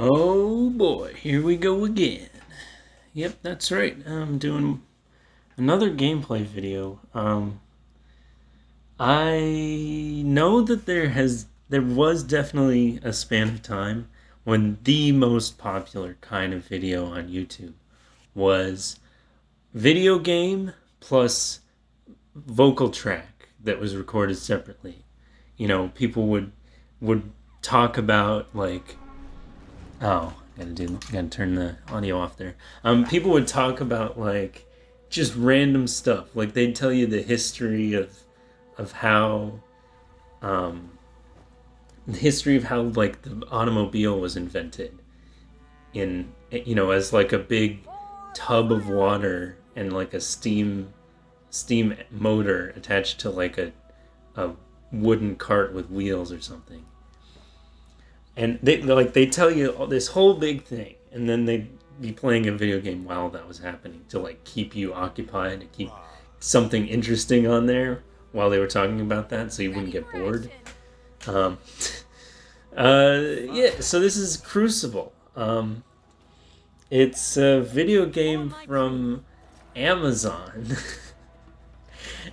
Oh boy, here we go again. Yep, that's right. I'm doing another gameplay video. I know that there was definitely a span of time when the most popular kind of video on YouTube was video game plus vocal track that was recorded separately. People would talk about like oh, gotta turn the audio off there. People would talk about like just random stuff. Like they'd tell you the history of how um, like the automobile was invented in as like a big tub of water and like a steam motor attached to like a wooden cart with wheels or something. And they tell you this whole big thing, and then they'd be playing a video game while that was happening to like keep you occupied, to keep something interesting on there while they were talking about that, so you wouldn't get bored. Um, yeah, so this is Crucible. It's a video game from Amazon.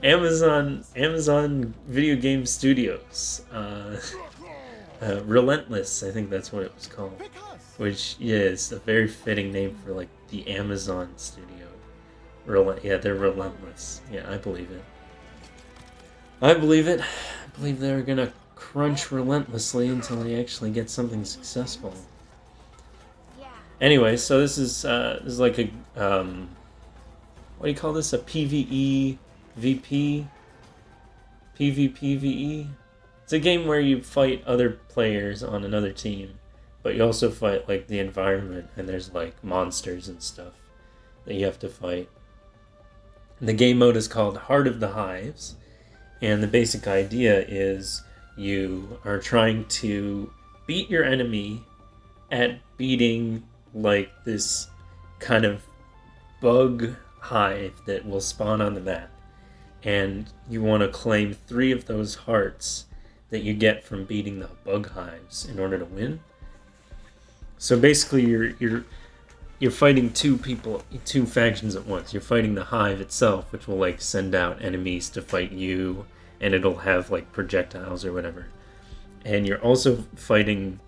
Amazon Video Game Studios. Relentless, I think that's what it was called. Which, yeah, is a very fitting name for like the Amazon studio. Yeah, they're relentless. Yeah, I believe it. I believe it. I believe they're gonna crunch relentlessly until they actually get something successful. Anyway, so this is like a what do you call this? A PVE VP PvPvE. It's a game where you fight other players on another team, but you also fight like the environment, and there's like monsters and stuff that you have to fight. And the game mode is called Heart of the Hives, and the basic idea is you are trying to beat your enemy at beating like this kind of bug hive that will spawn on the map. And you want to claim 3 of those hearts that you get from beating the bug hives in order to win. So basically you're fighting two factions at once. You're fighting the hive itself, which will like send out enemies to fight you, and it'll have like projectiles or whatever. And you're also fighting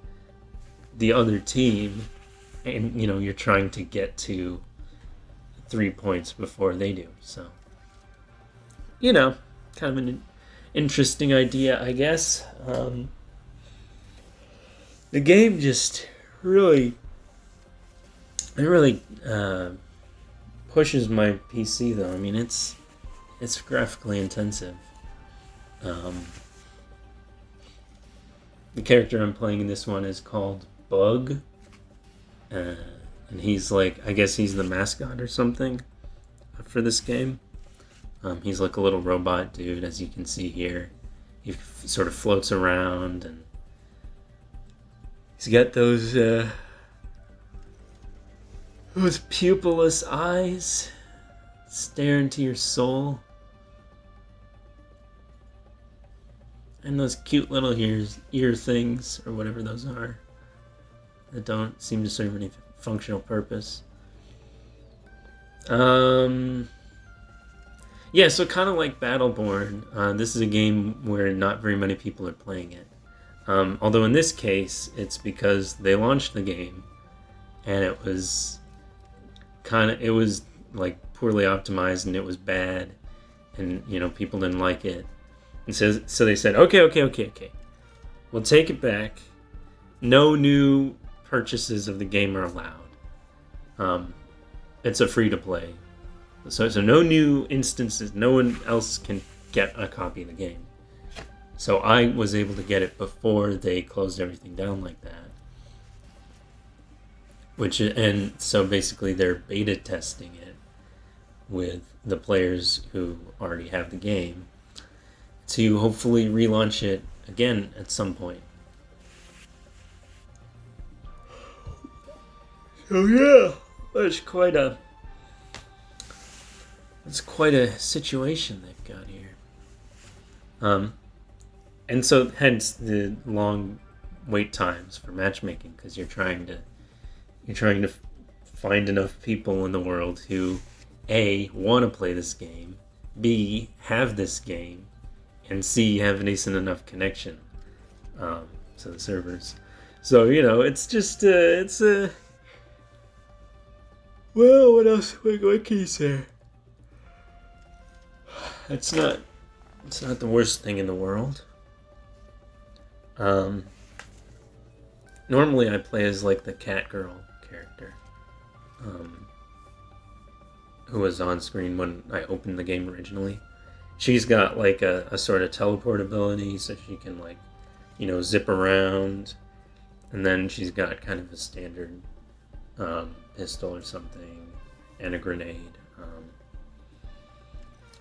the other team, and you're trying to get to 3 points before they do. So kind of an interesting idea, I guess. The game just really pushes my PC though. I mean, it's graphically intensive. Um, the character I'm playing in this one is called Bug, and he's like, I guess he's the mascot or something for this game. He's like a little robot dude, as you can see here. He sort of floats around, and he's got those pupilless eyes stare into your soul, and those cute little ear things, or whatever those are, that don't seem to serve any functional purpose. Yeah, so kind of like Battleborn, this is a game where not very many people are playing it. Although in this case, it's because they launched the game, and it was like poorly optimized, and it was bad, and people didn't like it, and so they said, okay, we'll take it back. No new purchases of the game are allowed. It's a free to play. So no new instances. No one else can get a copy of the game. So I was able to get it before they closed everything down like that. And so basically they're beta testing it with the players who already have the game to hopefully relaunch it again at some point. So yeah, that's quite a situation they've got here. And so hence the long wait times for matchmaking because you're trying to find enough people in the world who A, want to play this game, B, have this game, and C, have a decent enough connection to the servers. So, it's just, it's a... Well, what else? What can you say? It's not the worst thing in the world. Normally I play as like the cat girl character, who was on screen when I opened the game originally. She's got like a sort of teleport ability, so she can like, zip around, and then she's got kind of a standard pistol or something, and a grenade.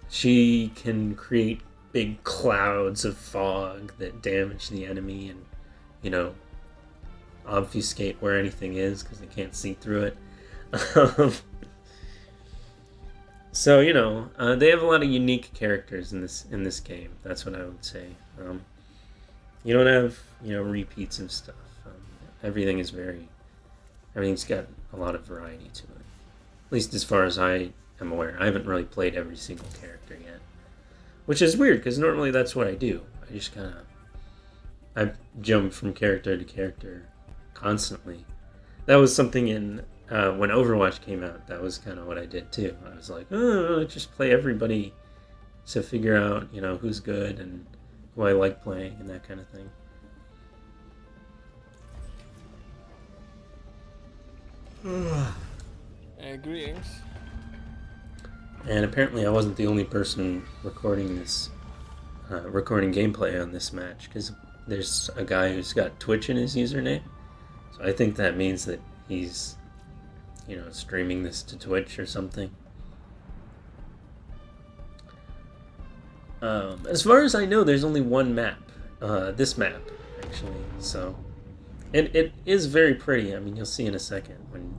She can create big clouds of fog that damage the enemy and, obfuscate where anything is because they can't see through it. So, they have a lot of unique characters in this game. That's what I would say. You don't have, repeats of stuff. Everything's got a lot of variety to it. At least as far as I am aware. I haven't really played every single character yet. Which is weird, because normally that's what I do. I just I jump from character to character constantly. That was something in when Overwatch came out. That was kind of what I did too. I was like, oh, just play everybody to figure out, who's good and who I like playing and that kind of thing. Greetings. And apparently I wasn't the only person recording gameplay on this match, because there's a guy who's got Twitch in his username. So I think that means that he's, streaming this to Twitch or something. As far as I know, there's only one map. This map, actually. So, and it is very pretty. I mean, you'll see in a second when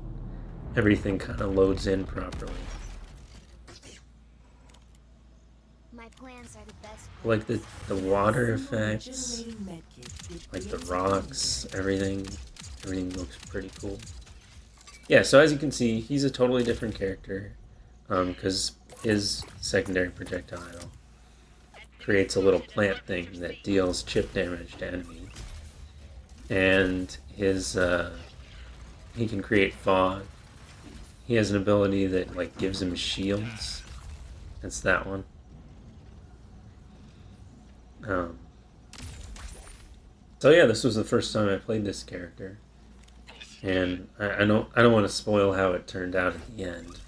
everything kind of loads in properly. Like the water effects, like the rocks, everything looks pretty cool. Yeah, so as you can see, he's a totally different character, because his secondary projectile creates a little plant thing that deals chip damage to enemies, and he can create fog. He has an ability that like gives him shields. That's that one. So yeah, this was the first time I played this character, and I don't want to spoil how it turned out at the end.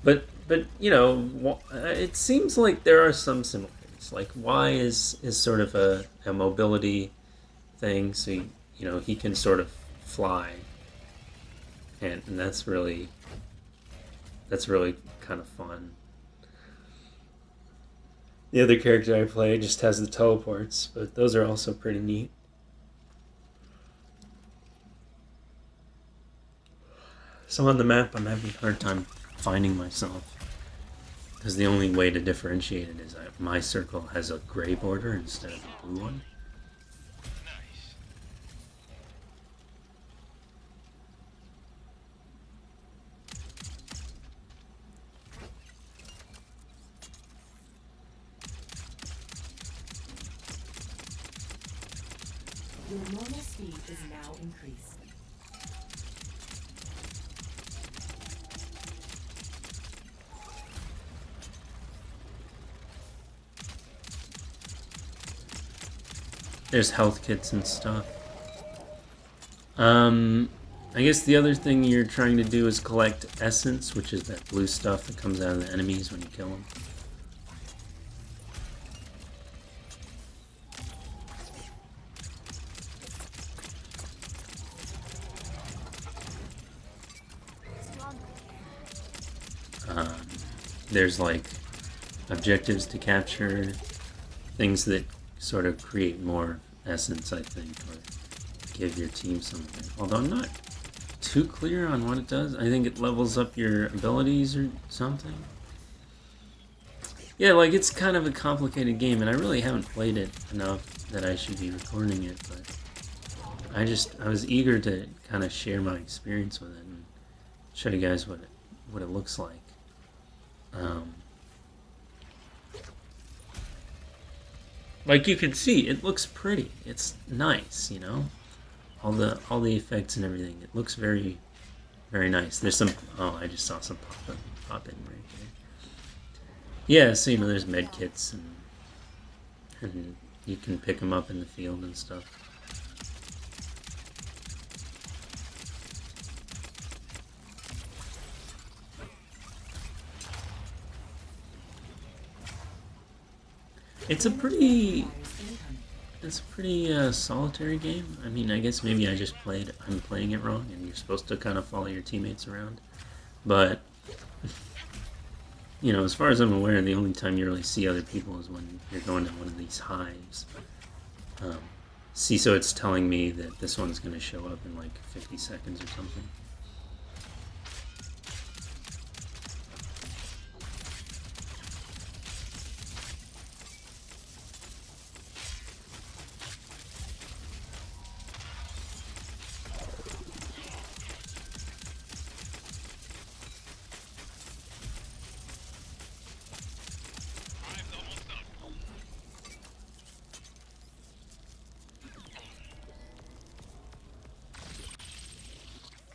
But it seems like there are some similarities. Like Y is sort of a mobility thing, so he can sort of fly, and that's really kind of fun. The other character I play just has the teleports, but those are also pretty neat. So on the map, I'm having a hard time finding myself, because the only way to differentiate it is that my circle has a gray border instead of a blue one. Your normal speed is now increased. There's health kits and stuff. I guess the other thing you're trying to do is collect essence, which is that blue stuff that comes out of the enemies when you kill them. There's like objectives to capture, things that sort of create more essence, I think, or give your team something. Although I'm not too clear on what it does. I think it levels up your abilities or something. Yeah, like it's kind of a complicated game, and I really haven't played it enough that I should be recording it, but I was eager to kind of share my experience with it and show you guys what it looks like. Um, like you can see, it looks pretty. It's nice, you know. All the effects and everything. It looks very very nice. There's some. Oh, I just saw some pop in right here. Yeah, so you know, there's med kits and you can pick them up in the field and stuff. It's a pretty solitary game. I mean, I guess maybe I'm playing it wrong, and you're supposed to kind of follow your teammates around. But you know, as far as I'm aware, the only time you really see other people is when you're going to one of these hives. See, so it's telling me that this one's going to show up in like 50 seconds or something.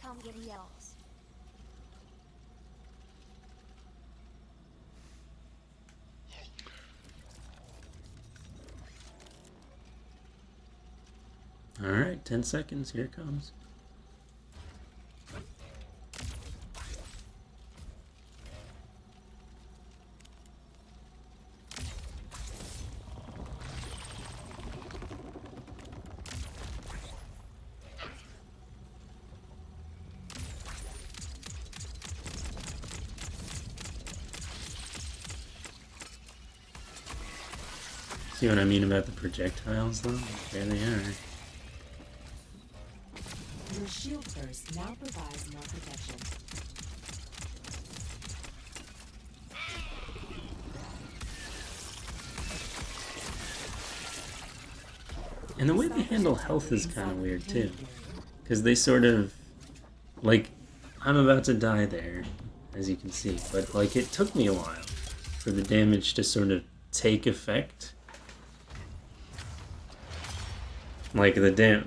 Come get yells. Alright, 10 seconds, here it comes. See what I mean about the projectiles, though? There they are. Your shield burst now provides more protection. And the way they handle health is kind of weird, too. Because they sort of... Like, I'm about to die there, as you can see. But, like, it took me a while for the damage to sort of take effect. Like, there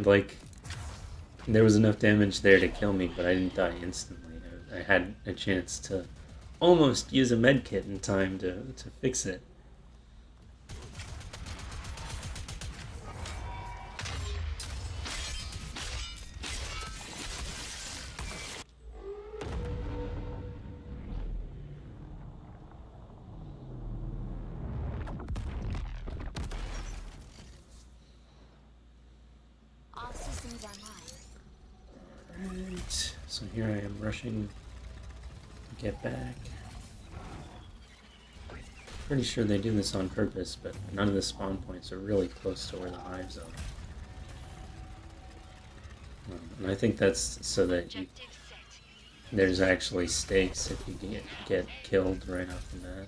was enough damage there to kill me, but I didn't die instantly. I had a chance to almost use a med kit in time to fix it. All systems are mine. Right, so here I am rushing to get back. Pretty sure they do this on purpose, but none of the spawn points are really close to where the hives are. And I think that's so that there's actually stakes if you get killed right off the bat.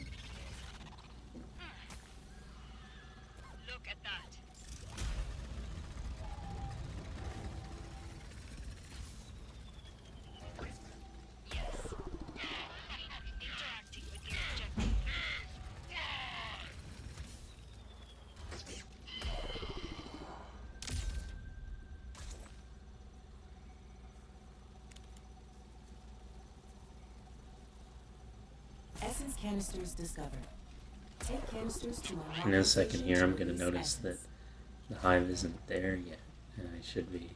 Look at that. Yes. Interacting with the objective. Essence canisters discovered. Take canisters to In a second here, I'm going to notice that the hive isn't there yet, and I should be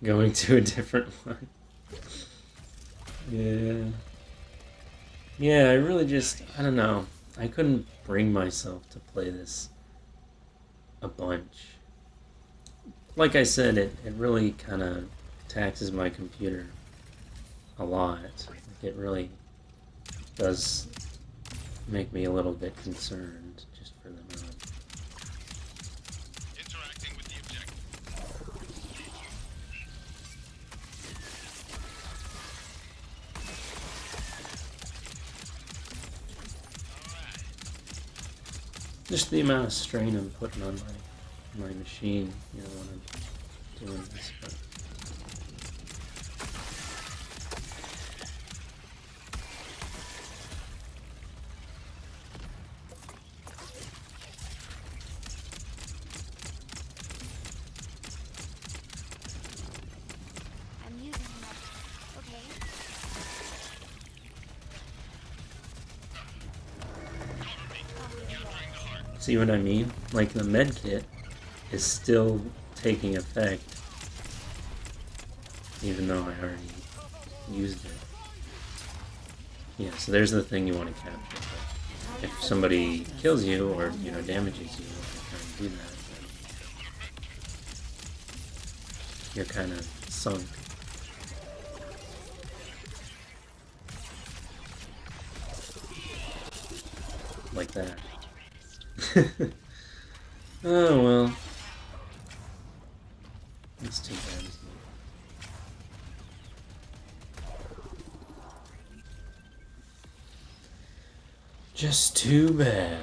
going to a different one. Yeah. Yeah, I really just, I don't know. I couldn't bring myself to play this a bunch. Like I said, it really kind of taxes my computer a lot. It really does make me a little bit concerned just for the moment. Interacting with the objective. Just the amount of strain I'm putting on my machine, you know, when I'm doing this, but I'm using that. Okay. see what I mean? Like the med kit is still taking effect, even though I already used it. Yeah, so there's the thing you want to capture. But if somebody kills you or damages you when you're trying to do that, then you're kind of sunk. Like that. Oh well. That's too bad. Just too bad.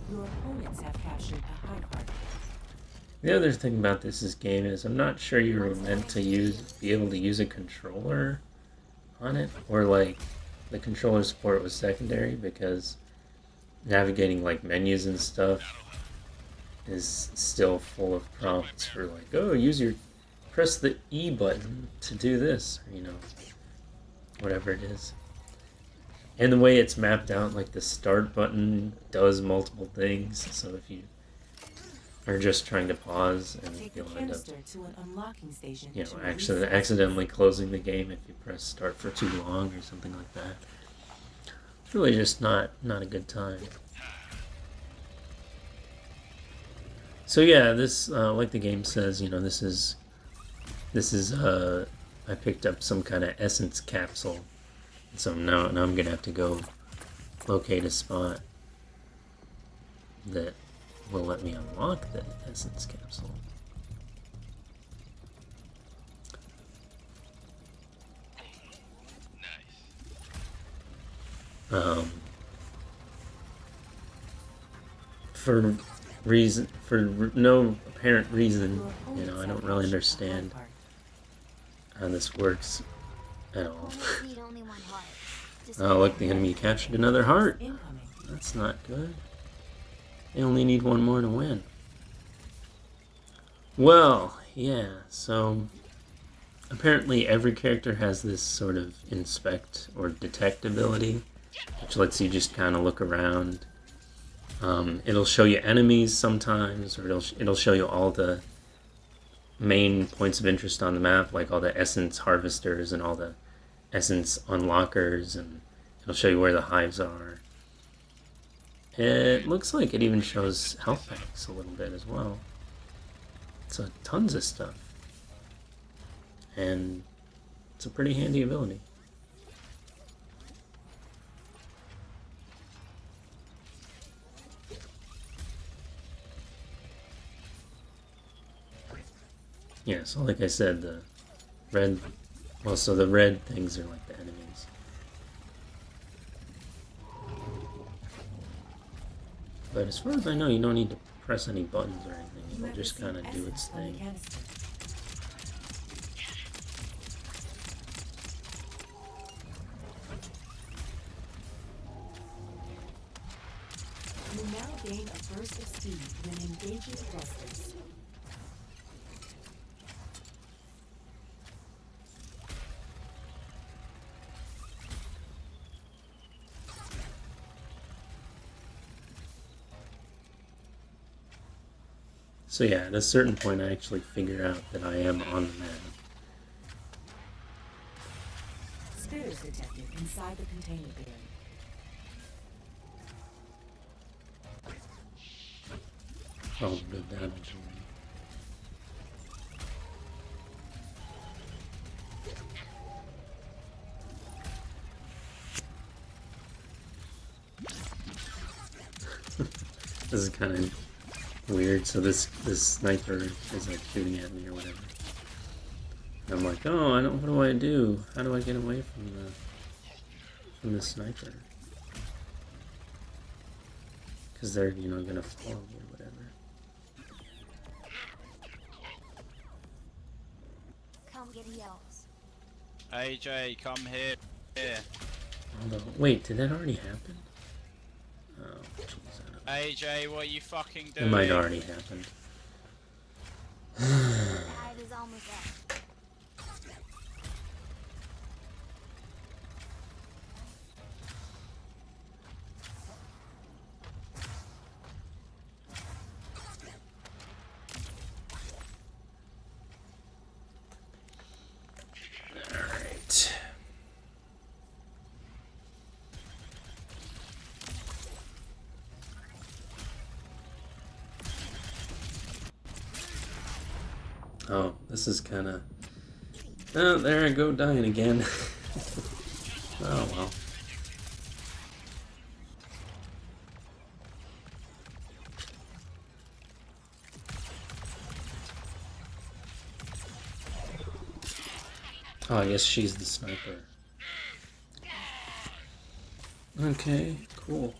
Your opponents have captured a high card. The other thing about this game is I'm not sure you were meant to be able to use a controller on it, or like the controller support was secondary because navigating like menus and stuff is still full of prompts for like, oh, press the E button to do this, or, whatever it is. And the way it's mapped out, like the start button does multiple things, so if you are just trying to pause and Take you'll the end up, canister to an unlocking station. to release accidentally closing the game if you press start for too long or something like that. It's really just not a good time. So yeah, this like the game says, this is I picked up some kind of essence capsule. So now I'm gonna have to go locate a spot that will let me unlock the essence capsule. For no apparent reason, I don't really understand how this works at all. Need only one heart. Oh, look, the enemy captured another heart. Incoming. That's not good. They only need one more to win. Well, yeah, so apparently every character has this sort of inspect or detect ability, which lets you just kind of look around. It'll show you enemies sometimes, or it'll show you all the main points of interest on the map, like all the essence harvesters and all the essence unlockers, and it'll show you where the hives are. It looks like it even shows health packs a little bit as well. So tons of stuff. And it's a pretty handy ability. Yeah, so like I said, the red things are like the enemies. But as far as I know, you don't need to press any buttons or anything. It'll just kind of do its thing. You now gain a burst of speed when engaging thrusters. So yeah, at a certain point I actually figure out that I am on the map. Spitters detected inside the container bay. Oh, good damage. This is kind of weird. So this sniper is like shooting at me or whatever. I'm like, oh, I don't. What do I do? How do I get away from the sniper? Because they're, you know, gonna follow me or whatever. Come get yells. AJ, come here. Although, wait, did that already happen? Oh, jeez, AJ, what are you fucking it doing? might already happen. The hive is almost up. Alright. Oh, this is kind of... Oh, there I go dying again. Oh, well. Oh, I guess she's the sniper. Okay, cool.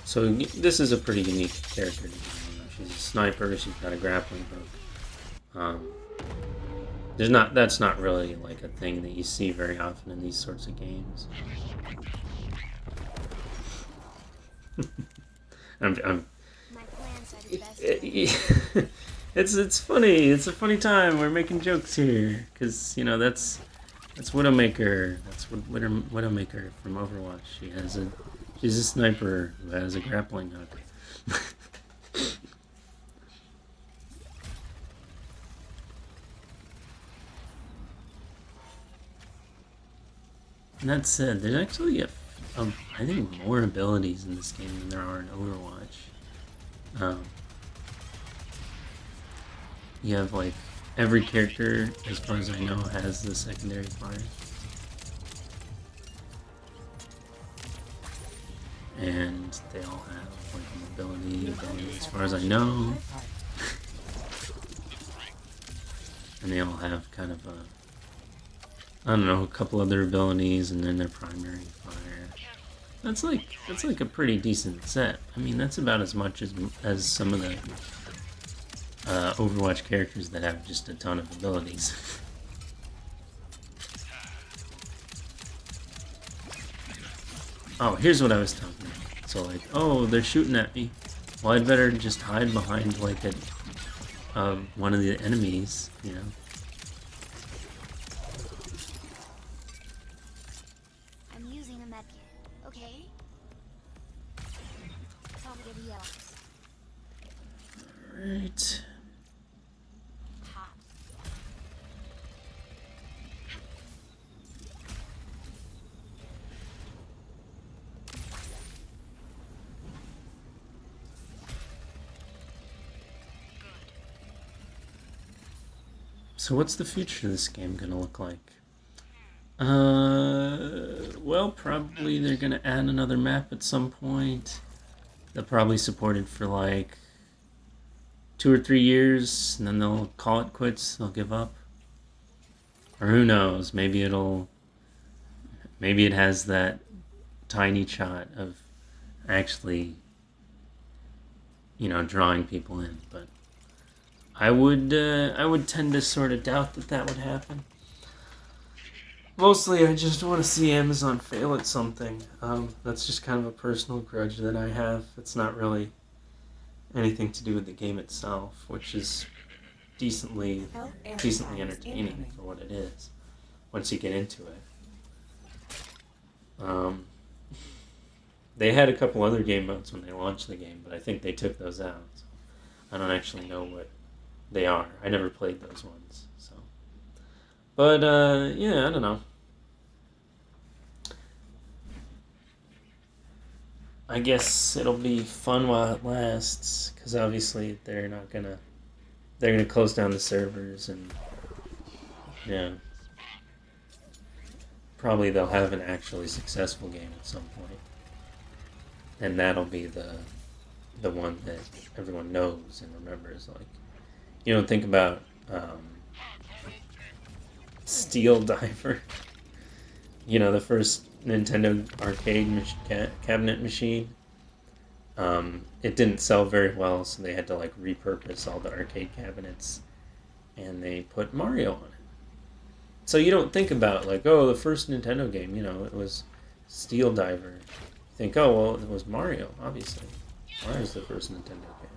So this is a pretty unique character. She's a sniper. She's got a grappling hook. That's not really like a thing that you see very often in these sorts of games. My plans are the best. It's funny. It's a funny time. We're making jokes here because you know that's Widowmaker. That's Widowmaker from Overwatch. She's a sniper who has a grappling hook. And that said, there's actually I think more abilities in this game than there are in Overwatch. You have like every character, as far as I know, has the secondary fire. And they all have like a mobility ability, as far as I know. And they all have kind of I don't know, a couple other abilities, and then their primary fire. That's like a pretty decent set. I mean, that's about as much as some of the Overwatch characters that have just a ton of abilities. Oh, here's what I was talking about. So like, oh, they're shooting at me. Well, I'd better just hide behind like one of the enemies, you know. I'm using a medkit, okay? Come get yells. Alright. Hot. So what's the future of this game gonna look like? Well, probably they're gonna add another map at some point. They'll probably support it for like 2 or 3 years, and then they'll call it quits. They'll give up, or who knows? Maybe it has that tiny shot of actually, you know, drawing people in. But I would tend to sort of doubt that would happen. Mostly, I just want to see Amazon fail at something. That's just kind of a personal grudge that I have. It's not really anything to do with the game itself, which is decently entertaining for what it is. Once you get into it, they had a couple other game modes when they launched the game, but I think they took those out. So I don't actually know what they are. I never played those ones, so. But yeah, I don't know. I guess it'll be fun while it lasts, because obviously they're gonna close down the servers, and yeah, probably they'll have an actually successful game at some point, and that'll be the one that everyone knows and remembers. Like, you don't think about Steel Diver. You know, the first Nintendo arcade cabinet machine. It didn't sell very well, so they had to like repurpose all the arcade cabinets, and they put Mario on it. So you don't think about like, oh, the first Nintendo game, you know, it was Steel Diver. You think, oh, well, it was Mario, obviously. Mario's the first Nintendo game.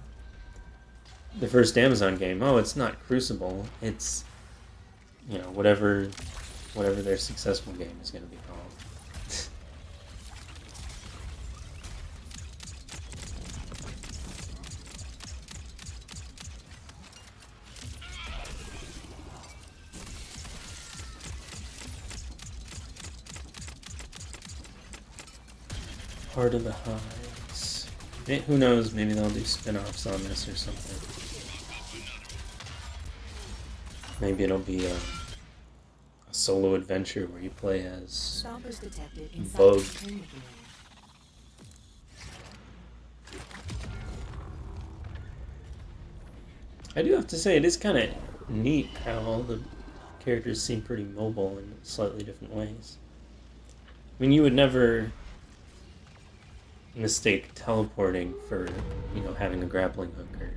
The first Amazon game, oh, it's not Crucible, it's, you know, whatever their successful game is going to be called. Heart of the Hives. Who knows, maybe they'll do spin-offs on this or something. Maybe it'll be a solo adventure where you play as Bug. I do have to say, it is kind of neat how all the characters seem pretty mobile in slightly different ways. I mean, you would never mistake teleporting for, you know, having a grappling hook or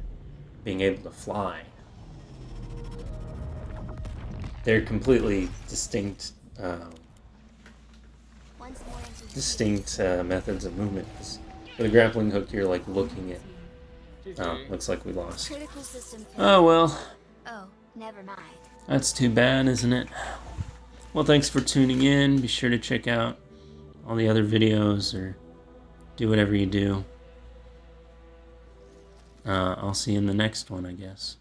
being able to fly. They're completely distinct methods of movement. With a grappling hook, you're like looking at. Oh, looks like we lost. Oh well. Oh, never mind. That's too bad, isn't it? Well, thanks for tuning in. Be sure to check out all the other videos or do whatever you do. I'll see you in the next one, I guess.